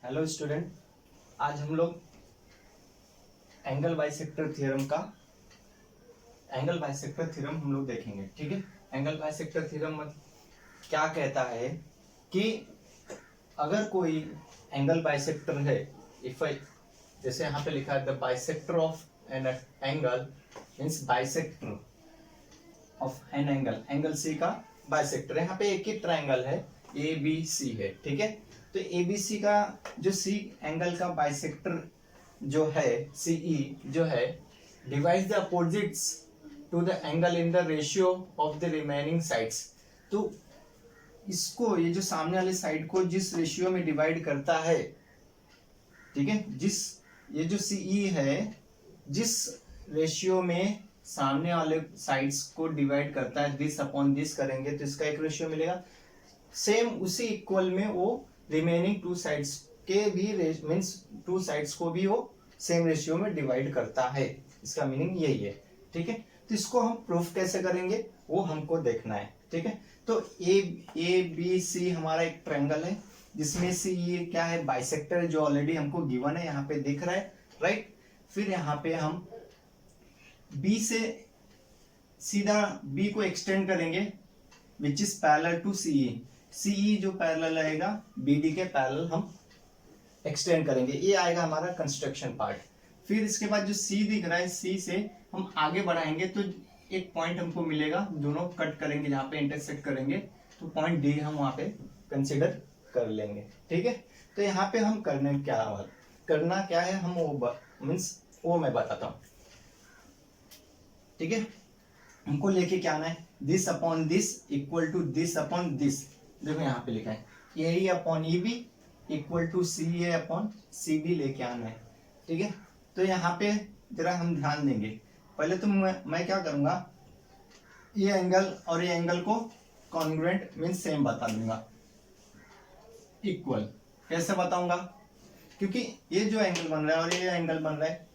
Hello student, आज हम लोग एंगल बाइसेक्टर थ्योरम हम लोग देखेंगे। ठीक है, एंगल बाइसेक्टर थ्योरम क्या कहता है कि अगर कोई एंगल बाइसेक्टर है, इफ आई जैसे यहाँ पे लिखा है the bisector of an angle means bisector of an angle C का बाइसेक्टर है। यहाँ पे एक ही ट्राइंगल है, ए बी सी है। ठीक है, तो ए बी सी का जो सी एंगल का बाइसेक्टर जो है सीई जो है divide the opposites to the angle in the ratio of the remaining sides. तो इसको ये जो सामने वाले साइड को जिस रेशियो में डिवाइड करता है, ठीक है, ये जो सीई है जिस रेशियो में सामने वाले साइड्स को डिवाइड करता है, दिस अपॉन दिस करेंगे तो इसका एक रेशियो मिलेगा। सेम उसी इक्वल में वो रिमेनिंग टू साइड्स के भी मीन्स टू साइड्स को भी वो सेम रेशियो में डिवाइड करता है। इसका मीनिंग यही है। ठीक है, तो इसको हम प्रूफ कैसे करेंगे वो हमको देखना है। ठीक है, तो ए बी सी हमारा एक ट्रायंगल है जिसमें से ये क्या है, बाइसेक्टर, जो ऑलरेडी हमको गिवन है, यहाँ पे दिख रहा है, राइट। फिर यहाँ पे हम बी से सीधा बी को एक्सटेंड करेंगे which is parallel to CE. CE जो पैरेलल आएगा बीडी के पैरेलल हम एक्सटेंड करेंगे, ये आएगा हमारा कंस्ट्रक्शन पार्ट। फिर इसके बाद जो सी दिख रहा है, सी से हम आगे बढ़ाएंगे तो एक पॉइंट हमको मिलेगा, दोनों कट करेंगे, जहाँ पे इंटरसेक्ट करेंगे तो पॉइंट डी हम वहां पे कंसिडर कर लेंगे। ठीक है, तो यहाँ पे हम करना क्या है, हम वो मीन्स वो मैं बताता हूँ। ठीक है, हमको लेके क्या आना है, this upon this equal to this upon this. देखो यहाँ पे लिखा है A upon E B equal to C A upon C B लेके आना है। ठीक है, तो यहाँ पे जरा हम ध्यान देंगे। पहले तो मैं क्या करूंगा, ये एंगल और ये एंगल को कॉन्ग्रुएंट मीन्स सेम बता दूंगा। इक्वल कैसे बताऊंगा, क्योंकि ये जो एंगल बन रहा है और ये एंगल बन रहा है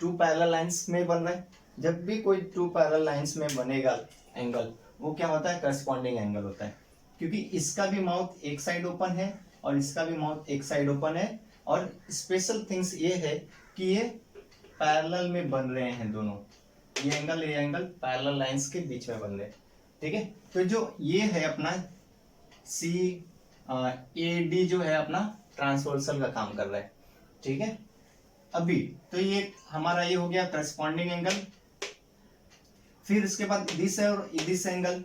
टू पैरेलल लाइंस में बन रहा है। जब भी कोई टू पैरेलल लाइंस में बनेगा एंगल, वो क्या होता है, करस्पॉन्डिंग एंगल होता है। क्योंकि इसका भी माउथ एक साइड ओपन है और इसका भी माउथ एक साइड ओपन है, और स्पेशल थिंग्स ये है कि ये पैरेलल में बन रहे हैं दोनों, ये एंगल पैरेलल लाइंस के बीच में बन रहे हैं। ठीक है, तो जो ये है अपना सी ए डी जो है अपना ट्रांसवर्सल का काम कर रहा है। ठीक है, अभी तो ये हमारा ये हो गया करस्पॉन्डिंग एंगल। फिर इसके बाद दिस है और दिस एंगल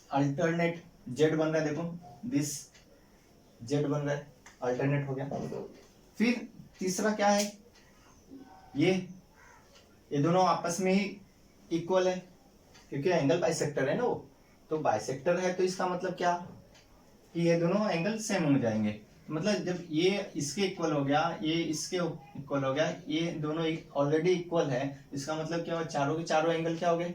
अल्टरनेट जेड बन रहा है, देखो दिस जेड बन रहा है, अल्टरनेट हो गया। फिर तीसरा क्या है, ये दोनों आपस में ही इक्वल है, क्योंकि एंगल बाइसेक्टर है ना वो, तो बाइसेक्टर है तो इसका मतलब क्या कि ये दोनों एंगल सेम हो जाएंगे। मतलब जब ये इसके इक्वल हो गया, ये इसके इक्वल हो गया, ये दोनों ऑलरेडी इक्वल है, इसका मतलब क्या हुआ, चारों के चारों एंगल क्या हो गए,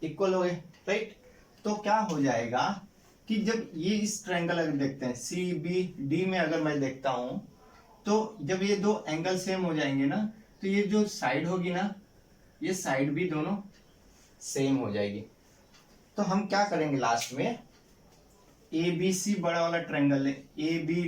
इक्वल हो गए, राइट। तो क्या हो जाएगा कि जब ये इस ट्रायंगल अगर देखते हैं सी बी डी में, अगर मैं देखता हूं तो जब ये दो एंगल सेम हो जाएंगे ना, तो ये जो साइड होगी ना, ये साइड भी दोनों सेम हो जाएगी। तो हम क्या करेंगे लास्ट में, ए बी सी बड़ा वाला triangle A B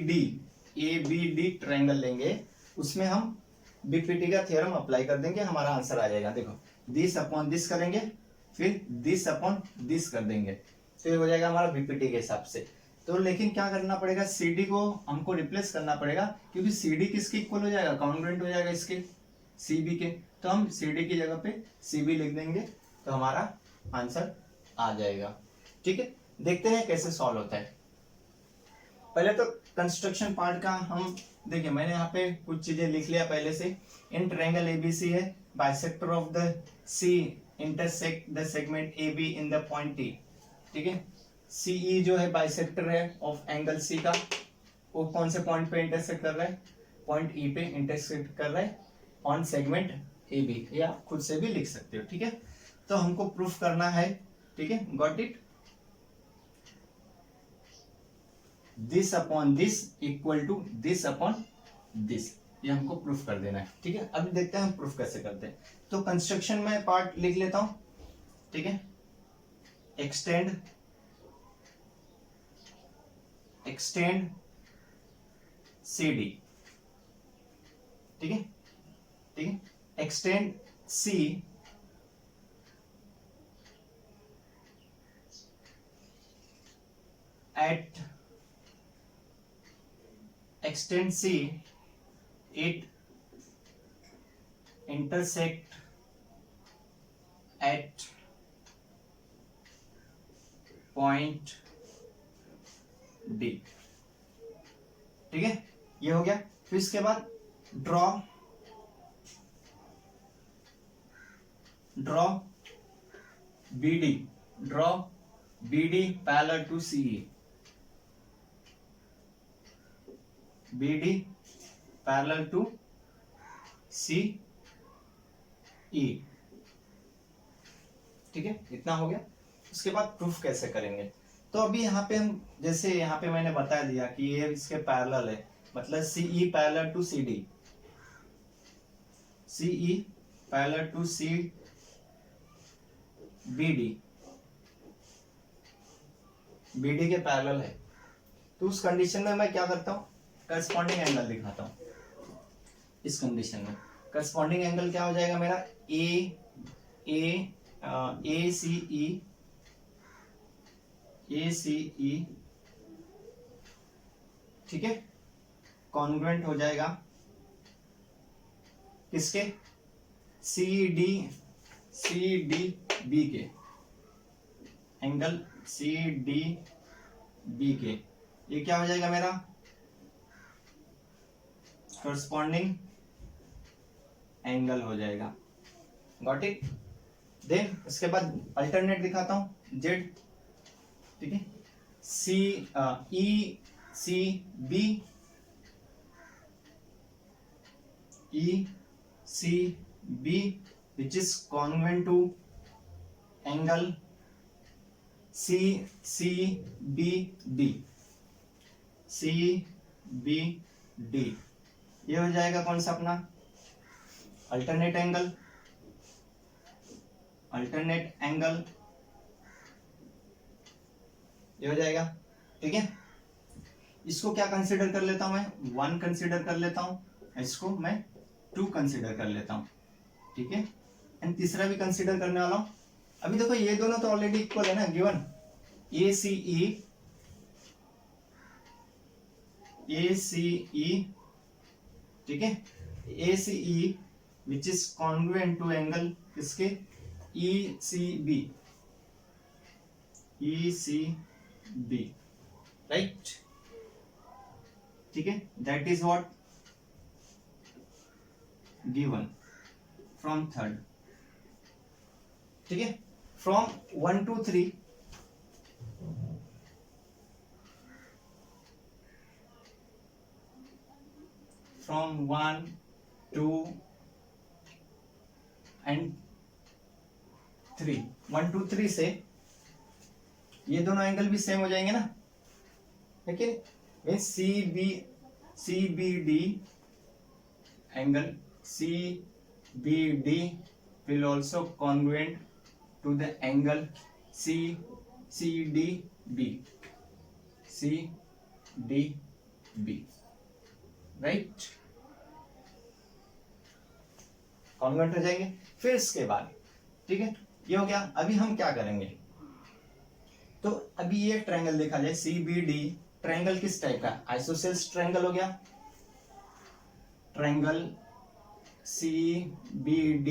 D triangle लेंगे, उसमें हम बीपीटी का थ्योरम अप्लाई कर देंगे, हमारा आंसर आ जाएगा। देखो दिस अपॉन दिस करेंगे, फिर दिस अपॉन दिस कर देंगे, तो ये हो जाएगा हमारा बीपीटी के हिसाब से। तो लेकिन क्या करना पड़ेगा, सीडी को हमको रिप्लेस करना पड़ेगा, क्योंकि सीडी किसके इक्वल हो जाएगा, कॉन्ग्रुएंट हो जाएगा इसके सीबी के। तो हम सीडी की जगह पे सीबी लिख देंगे, तो हमारा आंसर आ जाएगा। ठीक है, देखते हैं कैसे सॉल्व होता है। पहले तो कंस्ट्रक्शन पार्ट का हम देखिए, मैंने यहाँ पे कुछ चीजें लिख लिया पहले से। इन ट्रायंगल एबीसी है, bisector of the C intersect the segment A B in the point T. ठीक है, सीई जो है बाइसेक्टर है ऑफ एंगल सी का, वो कौन से पॉइंट पे इंटरसेक्ट कर रहा है, पॉइंट ई पे इंटरसेक्ट कर रहा है ऑन सेगमेंट ए बी, या खुद से भी लिख सकते हो। ठीक है, तो हमको प्रूफ करना है। ठीक है, got it, this upon this equal to this upon this, ये हमको प्रूफ कर देना है। ठीक है, अभी देखते हैं हम प्रूफ कैसे करते हैं। तो कंस्ट्रक्शन में पार्ट लिख लेता हूं। ठीक है, एक्सटेंड एक्सटेंड सी डी, ठीक है, ठीक है, extend C at extend C it intersect at point D, ठीक है, ये हो गया। फिर इसके बाद draw BD, draw BD parallel to CE, BD parallel to CE, ठीक है, इतना हो गया। उसके बाद प्रूफ कैसे करेंगे? तो अभी यहाँ पे हम, जैसे यहाँ पे मैंने बता दिया कि ये इसके पैरेलल है, मतलब CE parallel to CD, CE parallel to BD, BD के पैरेलल है। तो उस कंडीशन में मैं क्या करता हूँ, करस्पॉन्डिंग एंगल दिखाता हूँ। इस कंडीशन में करस्पॉन्डिंग एंगल क्या हो जाएगा मेरा, ACE, ठीक है, कॉन्ग्रुएंट हो जाएगा किसके, CDB के, एंगल CDB के, ये क्या हो जाएगा मेरा करस्पॉन्डिंग एंगल हो जाएगा। Got it. देन उसके बाद अल्टरनेट दिखाता हूं, Z, ठीक है, ECB which is congruent to angle CBD, ये हो जाएगा कौन सा अपना अल्टरनेट एंगल, ये हो जाएगा, ठीक है। इसको क्या कंसीडर कर लेता हूं मैं, 1 कंसीडर कर लेता हूं, इसको मैं 2 कंसीडर कर लेता हूं, ठीक है, एंड तीसरा भी कंसीडर करने वाला हूं। अभी देखो ये दोनों तो ऑलरेडी इक्वल है ना, गिवन ACE, ठीक है, ACE which is congruent to angle किसके, ECB, राइट, ठीक है, that is what given from third, ठीक है, फ्रॉम 1 to 3 from 1, 2 and 3, 1, 2, 3 से ये दोनों एंगल भी सेम हो जाएंगे ना, ठीक है, means CBD angle CBD will also congruent to the angle CDB, right, convent हो जाएंगे। फिर इसके बाद, ठीक है, ये हो गया। अभी हम क्या करेंगे, तो अभी ये ट्रायंगल देखा जाए, CBD ट्रायंगल किस टाइप का, आइसोसेल्स ट्रायंगल हो गया, triangle CBD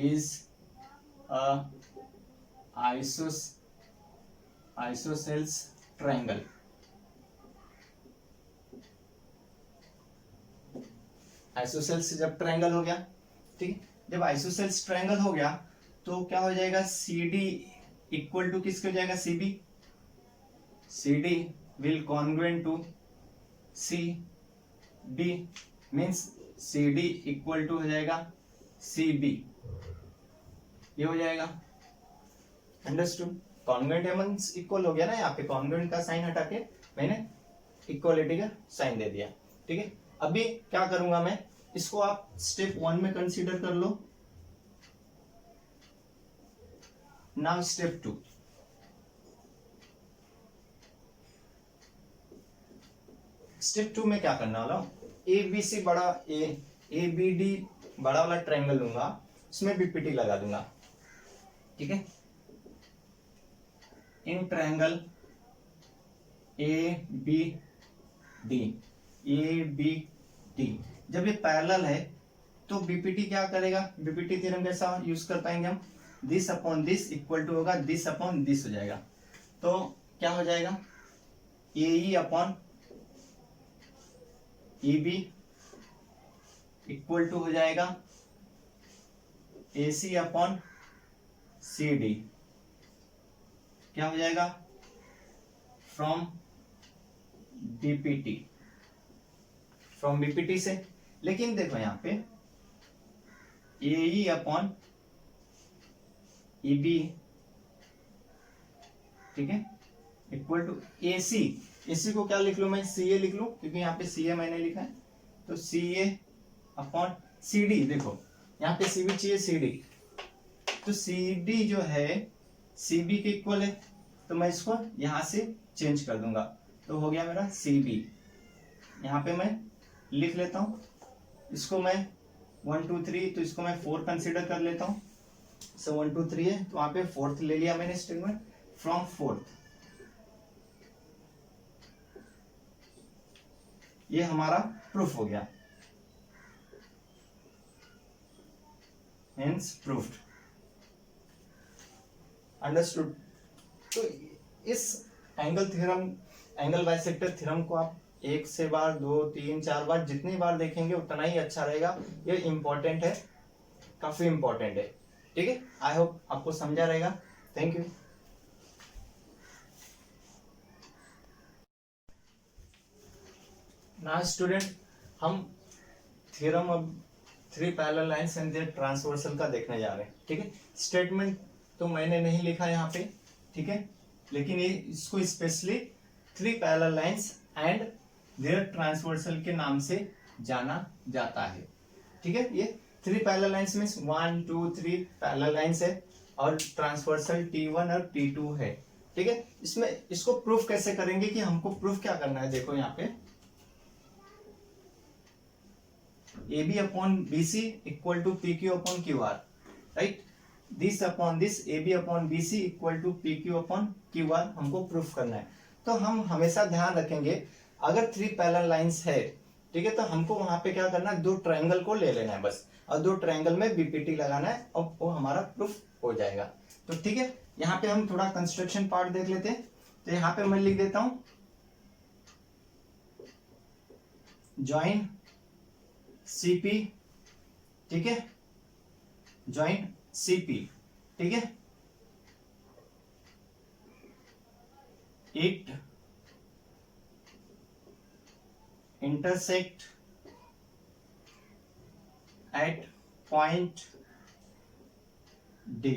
is a isosceles triangle, isosceles जब ट्रायंगल हो गया, ठीक है, जब आइसोसेल्स ट्रायंगल हो गया तो क्या हो जाएगा, CD इक्वल टू किसके हो जाएगा, CD will congruent to CB, मीन्स CD इक्वल टू हो जाएगा CB, ये हो जाएगा, अंडरस्टूड। कॉन्ग्रुएंट मींस इक्वल हो गया ना, यहाँ पे कॉन्ग्रुएंट का साइन हटा के मैंने इक्वलिटी का साइन दे दिया, ठीक है। अभी क्या करूंगा मैं, इसको आप स्टेप 1 में कंसीडर कर लो, नाउ स्टेप 2, स्टेप 2 में क्या करने वाला हूँ, ए बी सी बड़ा ए बी डी बड़ा वाला ट्रायंगल लूंगा, उसमें बीपीटी लगा दूंगा, ठीक है। In triangle A B D, जब ये पैरेलल है तो बीपीटी क्या करेगा, बीपीटी थ्योरम कैसा यूज कर पाएंगे हम, this upon this equal to होगा दिस अपॉन दिस हो जाएगा। तो क्या हो जाएगा, A E upon E B equal to हो जाएगा ए सी अपॉन सी डी, क्या हो जाएगा, फ्रॉम बीपीटी, फ्रॉम बीपीटी से। लेकिन देखो यहाँ पे ए ई अपॉन ई बी, ठीक है, इक्वल टू ए सी को क्या लिख लू मैं, सी ए लिख लू, क्योंकि यहाँ पे सी ए मैंने लिखा है, तो सी ए अपॉन सी डी, देखो यहाँ पे सी बी चाहिए सी डी, तो सी डी जो है सी बी के इक्वल है, तो मैं इसको यहां से चेंज कर दूंगा, तो हो गया मेरा सी बी। यहाँ पे मैं लिख लेता हूं, इसको मैं 1 2 3, तो इसको मैं 4 कंसीडर कर लेता हूं, सो 1 2 3 है, तो वहां पे फोर्थ ले लिया मैंने स्टेटमेंट, फ्रॉम फोर्थ, ये हमारा प्रूफ हो गया, हेंस प्रूफ्ड, अंडरस्टूड। तो इस angle theorem, angle bisector theorem को आप 1 से बार 2 3 4 बार जितनी बार देखेंगे उतना ही अच्छा रहेगा, ये इंपॉर्टेंट है, काफी इंपॉर्टेंट है, ठीक है। आई होप आपको समझा रहेगा, थैंक यू। नाउ स्टूडेंट, हम थ्योरम अब 3 parallel lines and their transversal का देखने जा रहे हैं, ठीक है। स्टेटमेंट तो मैंने नहीं लिखा यहाँ पे, ठीक है, लेकिन ये इसको specially 3 parallel lines and their transversal के नाम से जाना जाता है, ठीक है। ये 3 parallel lines means 1 2 3 parallel lines है, और ट्रांसवर्सल T1 और T2 है, ठीक है। इसमें इसको प्रूफ कैसे करेंगे, कि हमको प्रूफ क्या करना है, देखो यहाँ पे A B upon B C equal to P Q upon Q R, right, this upon this A B upon B C equal to P Q upon Q R हमको प्रूफ करना है। तो हम हमेशा ध्यान रखेंगे, अगर 3 पैरेलल लाइंस है, ठीक है, तो हमको वहां पे क्या करना है, 2 ट्रायंगल को ले लेना है बस, और 2 ट्रायंगल में बीपीटी लगाना है, और वो हमारा प्रूफ हो जाएगा। तो ठीक है, यहाँ पे हम थोड़ा कंस्ट्रक्शन पार्ट देख लेते हैं। तो यहाँ पे मैं लिख देता हूं ज्वाइन सीपी, ठीक है, ज्वाइन सीपी, ठीक है, it intersect at point D,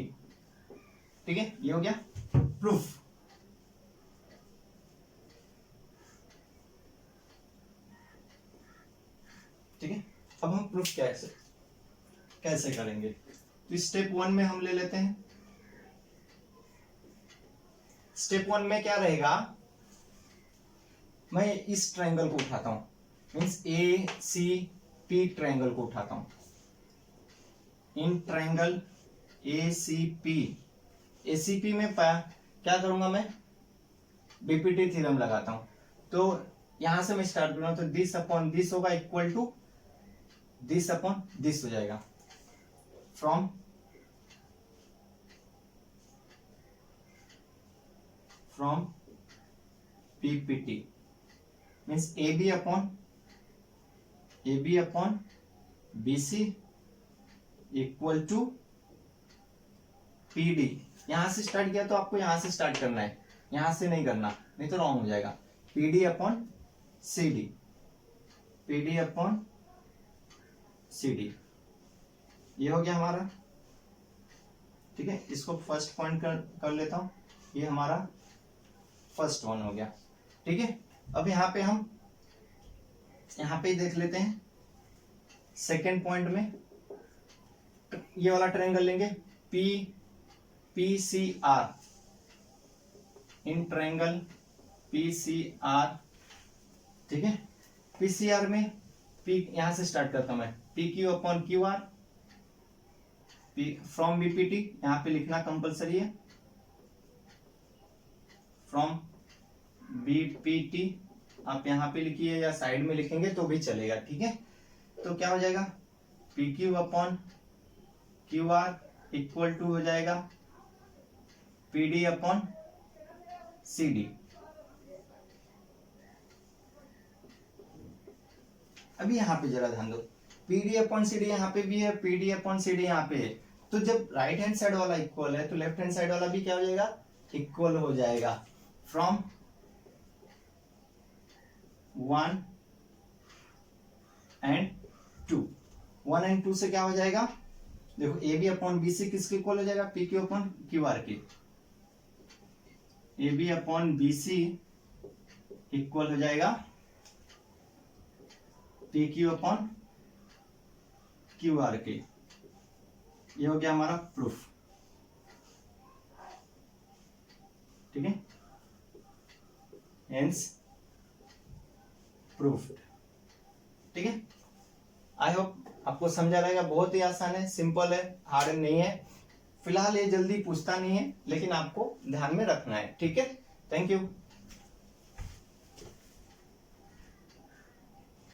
ठीक है, ये हो गया प्रूफ। ठीक है, अब हम प्रूफ कैसे करेंगे, तो स्टेप 1 में हम ले लेते हैं। स्टेप 1 में क्या रहेगा, मैं इस ट्रायंगल को उठाता हूं, मींस ए सी पी ट्रायंगल को उठाता हूं, इन ट्रायंगल ए सी पी में क्या करूंगा मैं, बीपीटी थ्योरम लगाता हूं। तो यहां से मैं स्टार्ट कर रहा हूं, तो दिस अपॉन दिस होगा equal to this upon this हो जाएगा, from PPT means A B upon B C equal to P D. यहां से स्टार्ट किया तो आपको यहां से स्टार्ट करना है, यहां से नहीं करना, नहीं तो रॉन्ग हो जाएगा। P D upon C D, P D upon C D, ये हो गया हमारा, ठीक है। इसको फर्स्ट पॉइंट कर लेता हूं, ये हमारा फर्स्ट वन हो गया, ठीक है। अब यहाँ पे हम यहाँ पे देख लेते हैं, सेकेंड पॉइंट में ये वाला ट्रायंगल लेंगे, P C R, in triangle P C R, ठीक है। पीसीआर में पी, यहां से स्टार्ट करता हूं मैं, P Q upon Q are, from BPT यहां पे लिखना कंपलसरी है, फ्रॉम बीपीटी आप यहां पे लिखिए या साइड में लिखेंगे तो भी चलेगा, ठीक है। तो क्या हो जाएगा, P Q upon Q R equal to हो जाएगा पीडी अपॉन सीडी। अभी यहां पे जरा ध्यान दो, पीडी अपॉन सीडी यहाँ पे भी है, पीडी अपॉन सीडी यहाँ पे है, तो जब राइट हैंड साइड वाला इक्वल है तो लेफ्ट हैंड साइड वाला भी क्या हो जाएगा, इक्वल हो जाएगा। फ्रॉम 1 एंड 2, 1 एंड 2 से क्या हो जाएगा, देखो A B upon B C किसके इक्वल हो जाएगा, P Q upon Q R के, A B upon B C equal हो जाएगा P Q upon Q R के। ये हो गया हमारा प्रूफ, ठीक है, हेंस प्रूफ्ड, ठीक है। आई होप आपको समझा रहेगा, बहुत ही आसान है, सिंपल है, हार्ड नहीं है। फिलहाल ये जल्दी पूछता नहीं है, लेकिन आपको ध्यान में रखना है, ठीक है। Thank you.